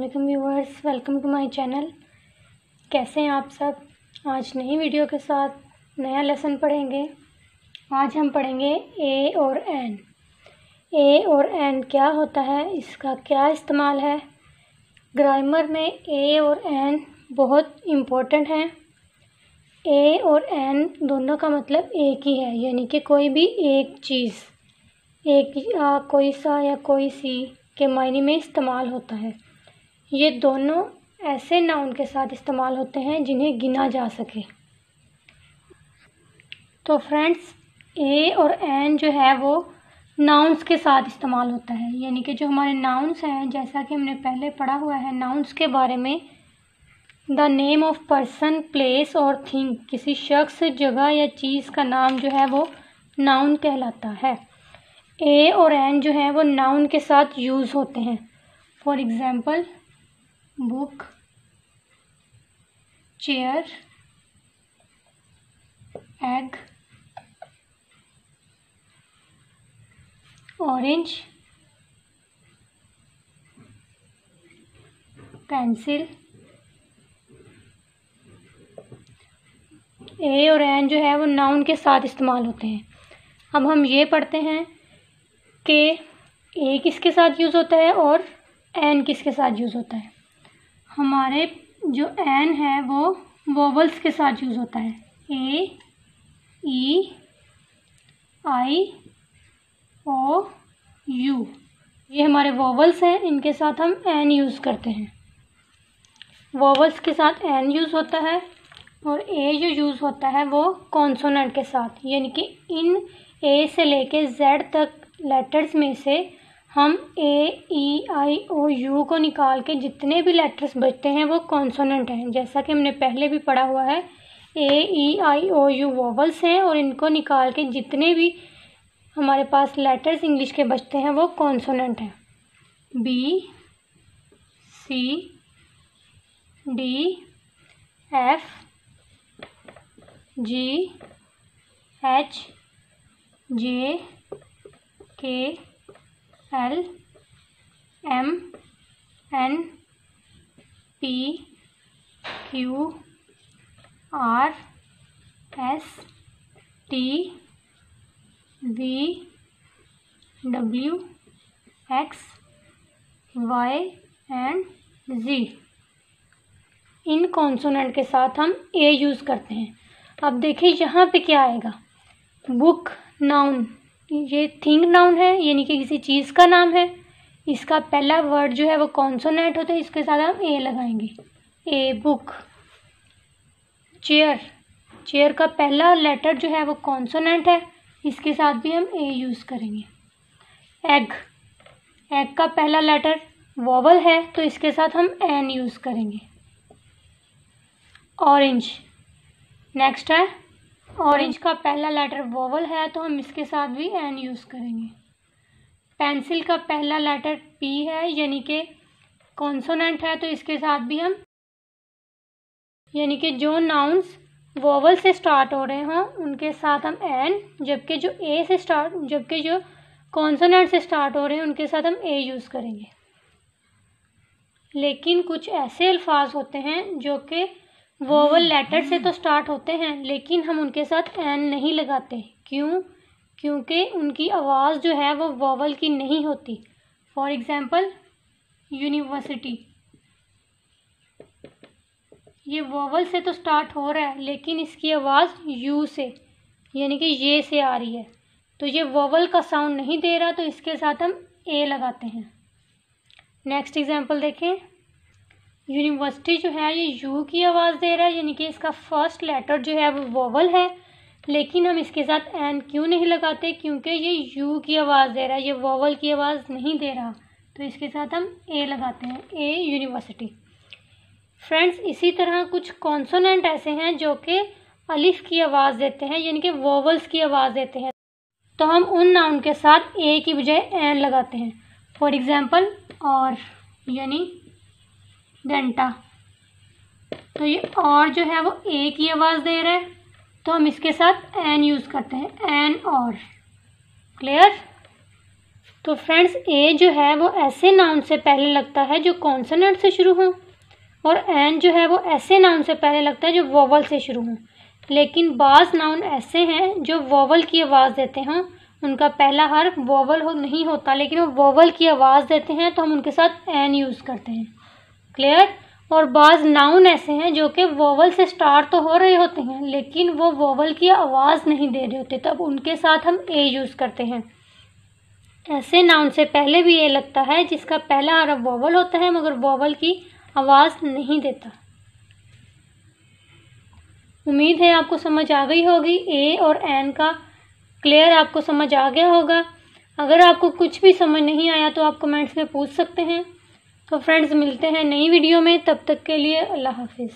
वालेकुम viewers, welcome to my channel. कैसे हैं आप सब। आज नई वीडियो के साथ नया लेसन पढ़ेंगे। आज हम पढ़ेंगे ए और एन। ए और एन क्या होता है, इसका क्या इस्तेमाल है। ग्रामर में ए और एन बहुत इम्पोर्टेंट हैं। ए और एन दोनों का मतलब एक ही है, यानी कि कोई भी एक चीज़, एक कोई सा या कोई सी के मायने में इस्तेमाल होता है। ये दोनों ऐसे नाउन के साथ इस्तेमाल होते हैं जिन्हें गिना जा सके। तो फ्रेंड्स, ए और एन जो है वो नाउन्स के साथ इस्तेमाल होता है, यानी कि जो हमारे नाउन्स हैं, जैसा कि हमने पहले पढ़ा हुआ है नाउन्स के बारे में, the name of person, place और थिंग, किसी शख्स, जगह या चीज़ का नाम जो है वो नाउन कहलाता है। ए और एन जो है वो नाउन के साथ यूज़ होते हैं। For example, book, chair, egg, orange, pencil. A और एन जो है वो नाउन के साथ इस्तेमाल होते हैं। अब हम ये पढ़ते हैं कि ए किसके साथ यूज़ होता है और एन किसके साथ यूज़ होता है। हमारे जो एन है वो वोवल्स के साथ यूज़ होता है। ए, ई, आई, ओ, यू, ये हमारे वोवल्स हैं, इनके साथ हम एन यूज़ करते हैं। वोवल्स के साथ एन यूज़ होता है और ए जो यूज़ होता है वो कॉन्सोनेंट के साथ, यानी कि इन ए से लेके जेड तक लेटर्स में से हम ए, ई, आई, ओ, यू को निकाल के जितने भी लेटर्स बचते हैं वो कॉन्सोनेंट हैं। जैसा कि हमने पहले भी पढ़ा हुआ है, ए, ई, आई, ओ, यू वोवल्स हैं और इनको निकाल के जितने भी हमारे पास लेटर्स इंग्लिश के बचते हैं वो कॉन्सोनेंट हैं। B, C, D, F, G, H, J, K, L, M, N, P, Q, R, S, T, V, W, X, Y and Z. इन कॉन्सोनेंट के साथ हम ए यूज़ करते हैं। अब देखिए यहाँ पे क्या आएगा। बुक नाउन, ये थिंग नाउन है, यानी कि किसी चीज़ का नाम है। इसका पहला वर्ड जो है वो कॉन्सोनेंट होता है, इसके साथ हम ए लगाएंगे। ए, बुक। चेयर, चेयर का पहला लेटर जो है वो कॉन्सोनेंट है, इसके साथ भी हम ए यूज़ करेंगे। एग, एग का पहला लेटर वोवल है तो इसके साथ हम एन यूज़ करेंगे। ऑरेंज, नेक्स्ट है, ऑरेंज का पहला लेटर वोवल है तो हम इसके साथ भी एन यूज़ करेंगे। पेंसिल का पहला लेटर पी है, यानी कि कॉन्सोनेंट है तो इसके साथ भी हम, यानी कि जो नाउन्स वोवल से स्टार्ट हो रहे हों उनके साथ हम एन, जबकि जो कॉन्सोनेंट से स्टार्ट हो रहे हैं उनके साथ हम ए यूज़ करेंगे। लेकिन कुछ ऐसे अल्फाज होते हैं जो कि वोवल लेटर से तो स्टार्ट होते हैं लेकिन हम उनके साथ एन नहीं लगाते। क्यों? क्योंकि उनकी आवाज़ जो है वो वोवल की नहीं होती। फॉर एग्ज़ाम्पल, यूनिवर्सिटी, ये वोवल से तो स्टार्ट हो रहा है लेकिन इसकी आवाज़ यू से, यानी कि ये से आ रही है, तो ये वोवल का साउंड नहीं दे रहा तो इसके साथ हम ए लगाते हैं। नेक्स्ट एग्जांपल देखें। यूनिवर्सिटी जो है ये यू की आवाज़ दे रहा है, यानी कि इसका फर्स्ट लेटर जो है वो वोवल है, लेकिन हम इसके साथ एन क्यों नहीं लगाते? क्योंकि ये यू की आवाज़ दे रहा है, ये वोवल की आवाज़ नहीं दे रहा, तो इसके साथ हम ए लगाते हैं। ए, यूनिवर्सिटी। फ्रेंड्स, इसी तरह कुछ कॉन्सोनेंट ऐसे हैं जो कि अलिफ की आवाज़ देते हैं, यानी कि वोवल्स की आवाज़ देते हैं, तो हम उन नाउन के साथ ए की बजाय एन लगाते हैं। फॉर एग्ज़ाम्पल, और, यानी घंटा, तो ये और जो है वो ए की आवाज़ दे रहा है तो हम इसके साथ एन यूज़ करते हैं। एन और। क्लियर? तो फ्रेंड्स ए जो है वो ऐसे नाउन से पहले लगता है जो कॉन्सोनेंट से शुरू हो, और एन जो है वो ऐसे नाउन से पहले लगता है जो वोवल से शुरू हो। लेकिन बाज़ नाउन ऐसे हैं जो वोवल की आवाज़ देते हों, उनका पहला हर्फ वोवल नहीं होता, लेकिन वो वोवल की आवाज़ देते हैं, तो हम उनके साथ एन यूज़ करते हैं। क्लियर। और बाज़ नाउन ऐसे हैं जो कि वोवल से स्टार्ट तो हो रहे होते हैं, लेकिन वो वोवल की आवाज़ नहीं दे रहे होते, तब उनके साथ हम ए यूज़ करते हैं। ऐसे नाउन से पहले भी ए लगता है जिसका पहला हर्फ वोवल होता है मगर वोवल की आवाज़ नहीं देता। उम्मीद है आपको समझ आ गई होगी। ए और एन का क्लियर आपको समझ आ गया होगा। अगर आपको कुछ भी समझ नहीं आया तो आप कमेंट्स में पूछ सकते हैं। तो फ्रेंड्स मिलते हैं नई वीडियो में, तब तक के लिए अल्लाह हाफिज़।